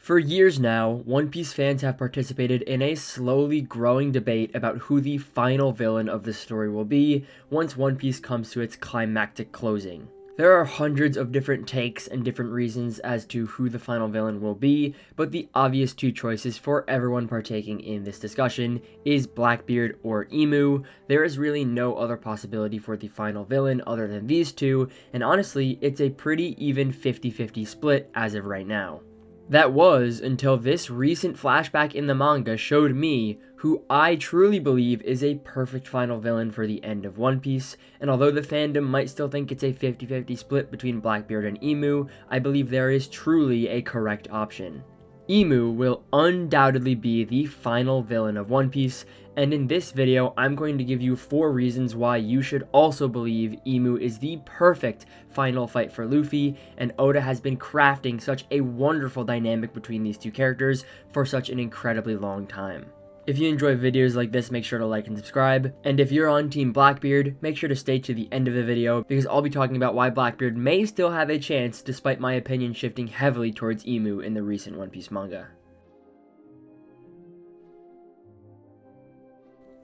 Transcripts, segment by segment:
For years now, One Piece fans have participated in a slowly growing debate about who the final villain of the story will be once One Piece comes to its climactic closing. There are hundreds of different takes and different reasons as to who the final villain will be, but the obvious two choices for everyone partaking in this discussion is Blackbeard or Emu. There is really no other possibility for the final villain other than these two, and honestly, it's a pretty even 50-50 split as of right now. That was until this recent flashback in the manga showed me who I truly believe is a perfect final villain for the end of One Piece, and although the fandom might still think it's a 50-50 split between Blackbeard and Emu, I believe there is truly a correct option. Emu will undoubtedly be the final villain of One Piece, and in this video, I'm going to give you 4 reasons why you should also believe Emu is the perfect final fight for Luffy, and Oda has been crafting such a wonderful dynamic between these two characters for such an incredibly long time. If you enjoy videos like this, make sure to like and subscribe, and if you're on Team Blackbeard, make sure to stay to the end of the video, because I'll be talking about why Blackbeard may still have a chance despite my opinion shifting heavily towards Emu in the recent One Piece manga.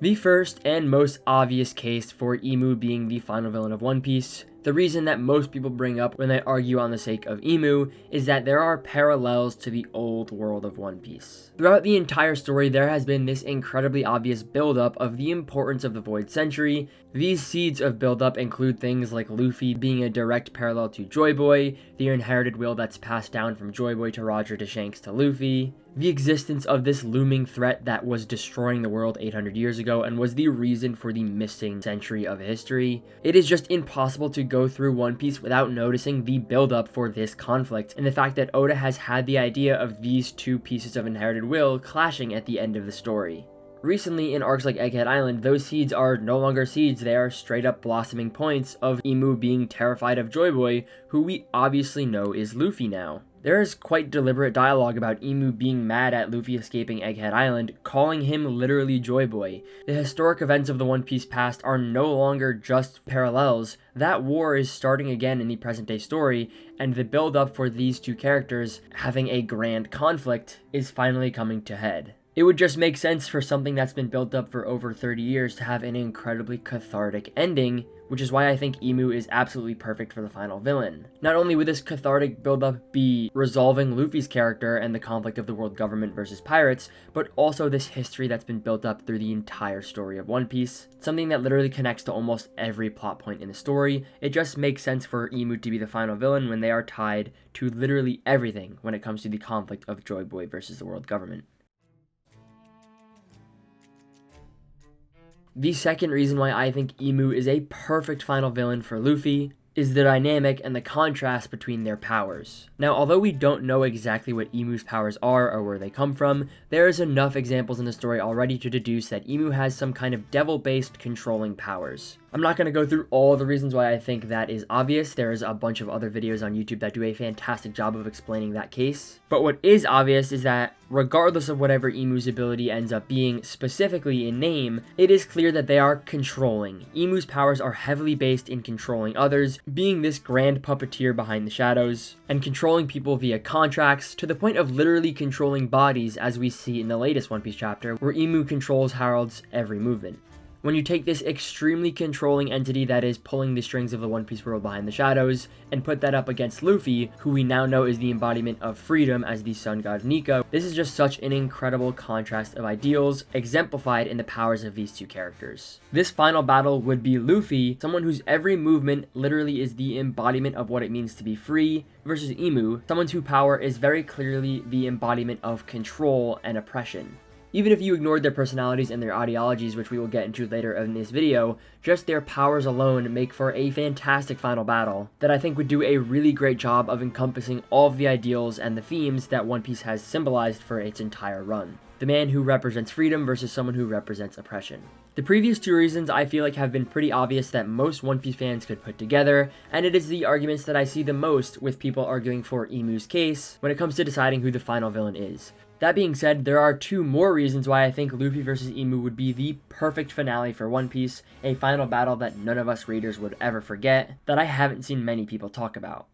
The first and most obvious case for Emu being the final villain of One Piece, the reason that most people bring up when they argue on the sake of Emu, is that there are parallels to the old world of One Piece. Throughout the entire story, there has been this incredibly obvious buildup of the importance of the Void Century. These seeds of buildup include things like Luffy being a direct parallel to Joy Boy, the inherited will that's passed down from Joy Boy to Roger to Shanks to Luffy, the existence of this looming threat that was destroying the world 800 years ago and was the reason for the missing century of history. It is just impossible to go through One Piece without noticing the buildup for this conflict, and the fact that Oda has had the idea of these two pieces of inherited will clashing at the end of the story. Recently, in arcs like Egghead Island, those seeds are no longer seeds, they are straight up blossoming points of Emu being terrified of Joy Boy, who we obviously know is Luffy now. There is quite deliberate dialogue about Emu being mad at Luffy escaping Egghead Island, calling him literally Joy Boy. The historic events of the One Piece past are no longer just parallels. That war is starting again in the present day story, and the build up for these two characters having a grand conflict is finally coming to head. It would just make sense for something that's been built up for over 30 years to have an incredibly cathartic ending, which is why I think Emu is absolutely perfect for the final villain. Not only would this cathartic build-up be resolving Luffy's character and the conflict of the world government versus pirates, but also this history that's been built up through the entire story of One Piece, something that literally connects to almost every plot point in the story. It just makes sense for Emu to be the final villain when they are tied to literally everything when it comes to the conflict of Joy Boy versus the world government. The second reason why I think Emu is a perfect final villain for Luffy is the dynamic and the contrast between their powers. Now, although we don't know exactly what Emu's powers are or where they come from, there is enough examples in the story already to deduce that Emu has some kind of devil-based controlling powers. I'm not going to go through all the reasons why I think that is obvious. There's a bunch of other videos on YouTube that do a fantastic job of explaining that case. But what is obvious is that regardless of whatever Emu's ability ends up being, specifically in name, it is clear that they are controlling. Emu's powers are heavily based in controlling others, being this grand puppeteer behind the shadows, and controlling people via contracts, to the point of literally controlling bodies, as we see in the latest One Piece chapter, where Emu controls Harold's every movement. When you take this extremely controlling entity that is pulling the strings of the One Piece world behind the shadows, and put that up against Luffy, who we now know is the embodiment of freedom as the sun god Nika, this is just such an incredible contrast of ideals, exemplified in the powers of these two characters. This final battle would be Luffy, someone whose every movement literally is the embodiment of what it means to be free, versus Emu, someone whose power is very clearly the embodiment of control and oppression. Even if you ignored their personalities and their ideologies, which we will get into later in this video, just their powers alone make for a fantastic final battle that I think would do a really great job of encompassing all of the ideals and the themes that One Piece has symbolized for its entire run. The man who represents freedom versus someone who represents oppression. The previous two reasons I feel like have been pretty obvious that most One Piece fans could put together, and it is the arguments that I see the most with people arguing for Emu's case when it comes to deciding who the final villain is. That being said, there are 2 more reasons why I think Luffy vs. Emu would be the perfect finale for One Piece, a final battle that none of us readers would ever forget, that I haven't seen many people talk about.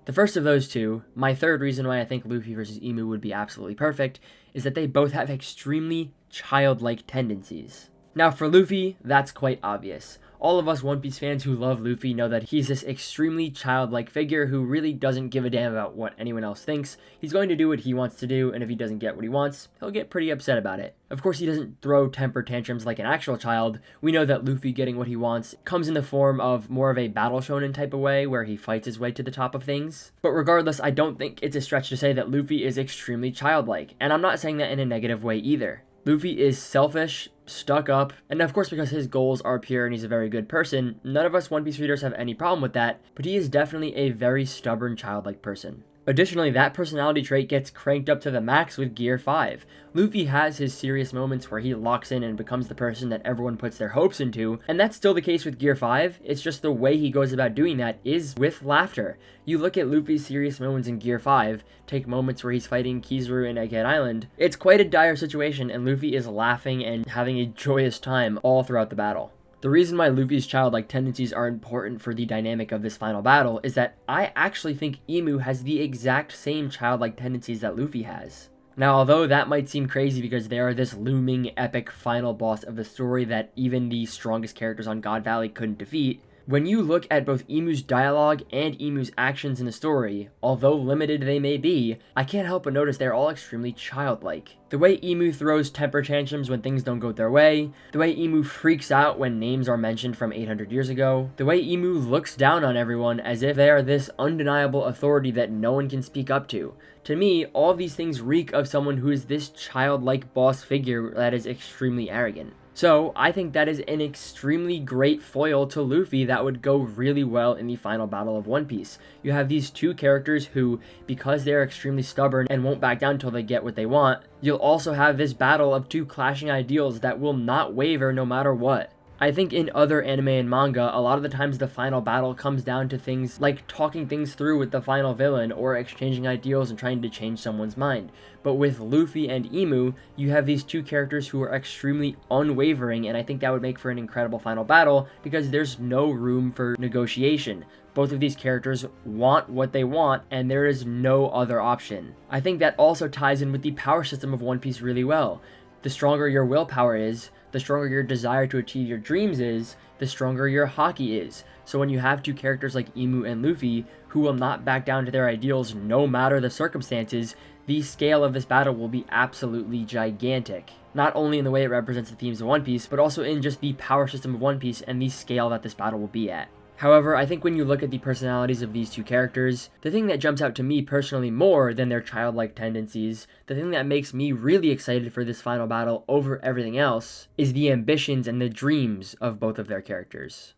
The first of those two, my third reason why I think Luffy versus Emu would be absolutely perfect, is that they both have extremely childlike tendencies. Now for Luffy, that's quite obvious. All of us One Piece fans who love Luffy know that he's this extremely childlike figure who really doesn't give a damn about what anyone else thinks. He's going to do what he wants to do, and if he doesn't get what he wants, he'll get pretty upset about it. Of course, he doesn't throw temper tantrums like an actual child. We know that Luffy getting what he wants comes in the form of more of a battle shonen type of way, where he fights his way to the top of things. But regardless, I don't think it's a stretch to say that Luffy is extremely childlike, and I'm not saying that in a negative way either. Luffy is selfish, stuck up, and of course because his goals are pure and he's a very good person, none of us One Piece readers have any problem with that, but he is definitely a very stubborn, childlike person. Additionally, that personality trait gets cranked up to the max with Gear 5. Luffy has his serious moments where he locks in and becomes the person that everyone puts their hopes into, and that's still the case with Gear 5, it's just the way he goes about doing that is with laughter. You look at Luffy's serious moments in Gear 5, take moments where he's fighting Kizaru in Egghead Island, it's quite a dire situation and Luffy is laughing and having a joyous time all throughout the battle. The reason why Luffy's childlike tendencies are important for the dynamic of this final battle is that I actually think Emu has the exact same childlike tendencies that Luffy has. Now, although that might seem crazy because they are this looming epic final boss of the story that even the strongest characters on God Valley couldn't defeat, when you look at both Emu's dialogue and Emu's actions in the story, although limited they may be, I can't help but notice they're all extremely childlike. The way Emu throws temper tantrums when things don't go their way, the way Emu freaks out when names are mentioned from 800 years ago, the way Emu looks down on everyone as if they are this undeniable authority that no one can speak up to. To me, all these things reek of someone who is this childlike boss figure that is extremely arrogant. So, I think that is an extremely great foil to Luffy that would go really well in the final battle of One Piece. You have these two characters who, because they're extremely stubborn and won't back down until they get what they want, you'll also have this battle of two clashing ideals that will not waver no matter what. I think in other anime and manga, a lot of the times the final battle comes down to things like talking things through with the final villain or exchanging ideals and trying to change someone's mind. But with Luffy and Emu, you have these two characters who are extremely unwavering, and I think that would make for an incredible final battle because there's no room for negotiation. Both of these characters want what they want, and there is no other option. I think that also ties in with the power system of One Piece really well. The stronger your willpower is, the stronger your desire to achieve your dreams is, the stronger your haki is. So when you have two characters like Emu and Luffy, who will not back down to their ideals no matter the circumstances, the scale of this battle will be absolutely gigantic. Not only in the way it represents the themes of One Piece, but also in just the power system of One Piece and the scale that this battle will be at. However, I think when you look at the personalities of these two characters, the thing that jumps out to me personally more than their childlike tendencies, the thing that makes me really excited for this final battle over everything else, is the ambitions and the dreams of both of their characters.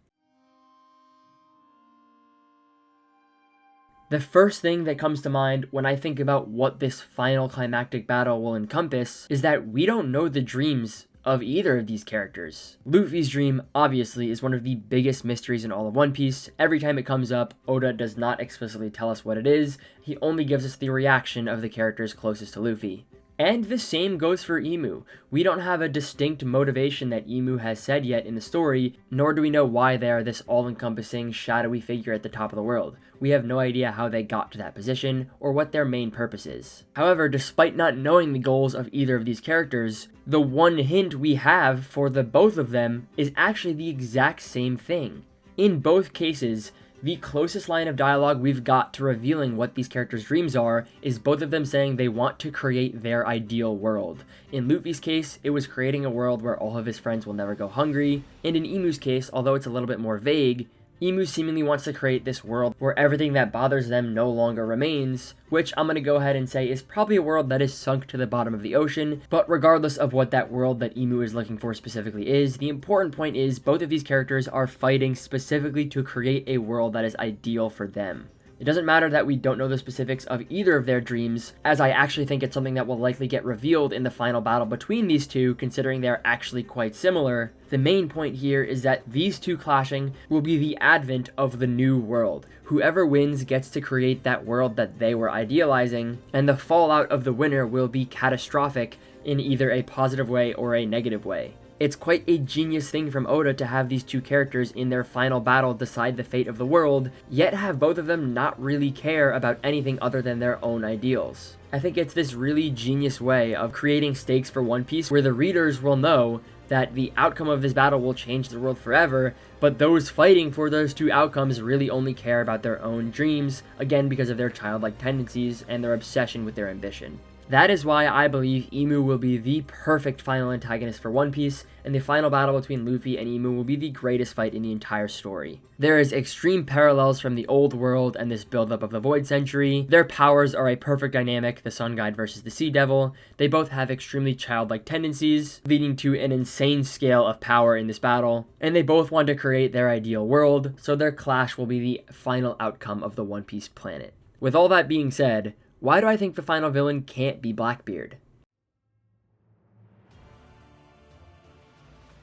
The first thing that comes to mind when I think about what this final climactic battle will encompass is that we don't know the dreams of either of these characters. Luffy's dream, obviously, is one of the biggest mysteries in all of One Piece. Every time it comes up, Oda does not explicitly tell us what it is, he only gives us the reaction of the characters closest to Luffy. And the same goes for Emu. We don't have a distinct motivation that Emu has said yet in the story, nor do we know why they are this all-encompassing, shadowy figure at the top of the world. We have no idea how they got to that position, or what their main purpose is. However, despite not knowing the goals of either of these characters, the one hint we have for the both of them is actually the exact same thing. In both cases, the closest line of dialogue we've got to revealing what these characters' dreams are is both of them saying they want to create their ideal world. In Luffy's case, it was creating a world where all of his friends will never go hungry, and in Emu's case, although it's a little bit more vague, Emu seemingly wants to create this world where everything that bothers them no longer remains, which I'm going to go ahead and say is probably a world that is sunk to the bottom of the ocean, but regardless of what that world that Emu is looking for specifically is, the important point is both of these characters are fighting specifically to create a world that is ideal for them. It doesn't matter that we don't know the specifics of either of their dreams, as I actually think it's something that will likely get revealed in the final battle between these two, considering they're actually quite similar. The main point here is that these two clashing will be the advent of the new world. Whoever wins gets to create that world that they were idealizing, and the fallout of the winner will be catastrophic in either a positive way or a negative way. It's quite a genius thing from Oda to have these two characters in their final battle decide the fate of the world, yet have both of them not really care about anything other than their own ideals. I think it's this really genius way of creating stakes for One Piece where the readers will know that the outcome of this battle will change the world forever, but those fighting for those two outcomes really only care about their own dreams, again because of their childlike tendencies and their obsession with their ambition. That is why I believe Imu will be the perfect final antagonist for One Piece, and the final battle between Luffy and Imu will be the greatest fight in the entire story. There is extreme parallels from the old world and this buildup of the Void Century. Their powers are a perfect dynamic, the Sun God versus the Sea Devil. They both have extremely childlike tendencies, leading to an insane scale of power in this battle, and they both want to create their ideal world, so their clash will be the final outcome of the One Piece planet. With all that being said, why do I think the final villain can't be Blackbeard?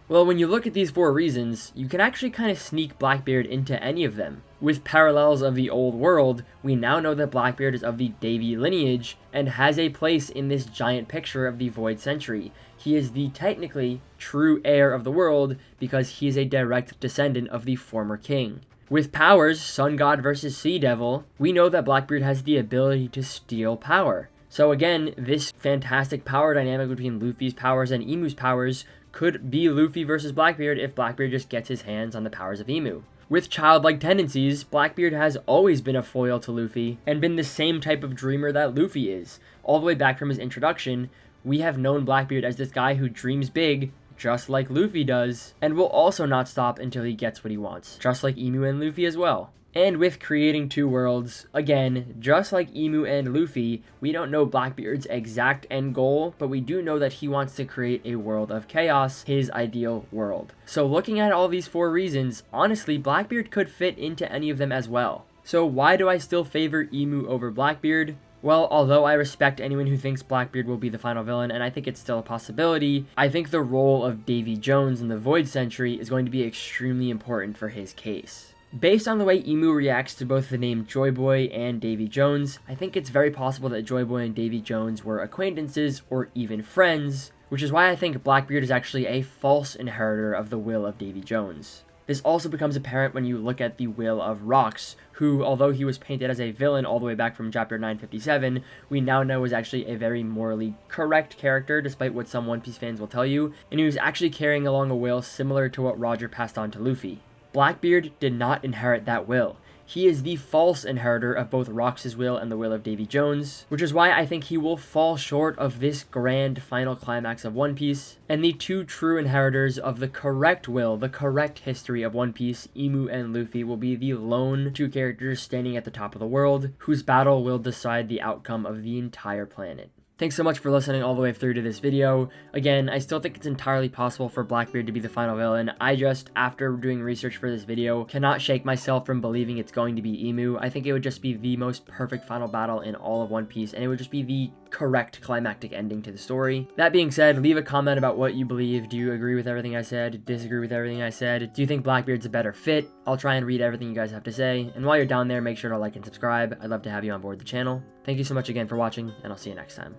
Well, when you look at these 4 reasons, you can actually kind of sneak Blackbeard into any of them. With parallels of the old world, we now know that Blackbeard is of the Davy lineage and has a place in this giant picture of the Void Century. He is the technically true heir of the world because he is a direct descendant of the former king. With powers, Sun God versus Sea Devil, we know that Blackbeard has the ability to steal power. So again, this fantastic power dynamic between Luffy's powers and Imu's powers could be Luffy versus Blackbeard if Blackbeard just gets his hands on the powers of Imu. With childlike tendencies, Blackbeard has always been a foil to Luffy and been the same type of dreamer that Luffy is. All the way back from his introduction, we have known Blackbeard as this guy who dreams big, just like Luffy does, and will also not stop until he gets what he wants, just like Imu and Luffy as well. And with creating 2 worlds, again, just like Imu and Luffy, we don't know Blackbeard's exact end goal, but we do know that he wants to create a world of chaos, his ideal world. So looking at all these 4 reasons, honestly, Blackbeard could fit into any of them as well. So why do I still favor Imu over Blackbeard? Well, although I respect anyone who thinks Blackbeard will be the final villain, and I think it's still a possibility, I think the role of Davy Jones in the Void Century is going to be extremely important for his case. Based on the way Imu reacts to both the name Joy Boy and Davy Jones, I think it's very possible that Joy Boy and Davy Jones were acquaintances or even friends, which is why I think Blackbeard is actually a false inheritor of the will of Davy Jones. This also becomes apparent when you look at the will of Rox, who, although he was painted as a villain all the way back from chapter 957, we now know is actually a very morally correct character, despite what some One Piece fans will tell you, and he was actually carrying along a will similar to what Roger passed on to Luffy. Blackbeard did not inherit that will. He is the false inheritor of both Rox's will and the will of Davy Jones, which is why I think he will fall short of this grand final climax of One Piece, and the 2 true inheritors of the correct will, the correct history of One Piece, Imu and Luffy, will be the lone 2 characters standing at the top of the world, whose battle will decide the outcome of the entire planet. Thanks so much for listening all the way through to this video. Again, I still think it's entirely possible for Blackbeard to be the final villain. I just, after doing research for this video, cannot shake myself from believing it's going to be Imu. I think it would just be the most perfect final battle in all of One Piece, and it would just be the correct climactic ending to the story. That being said, leave a comment about what you believe. Do you agree with everything I said? Disagree with everything I said? Do you think Blackbeard's a better fit? I'll try and read everything you guys have to say, and while you're down there, make sure to like and subscribe. I'd love to have you on board the channel. Thank you so much again for watching, and I'll see you next time.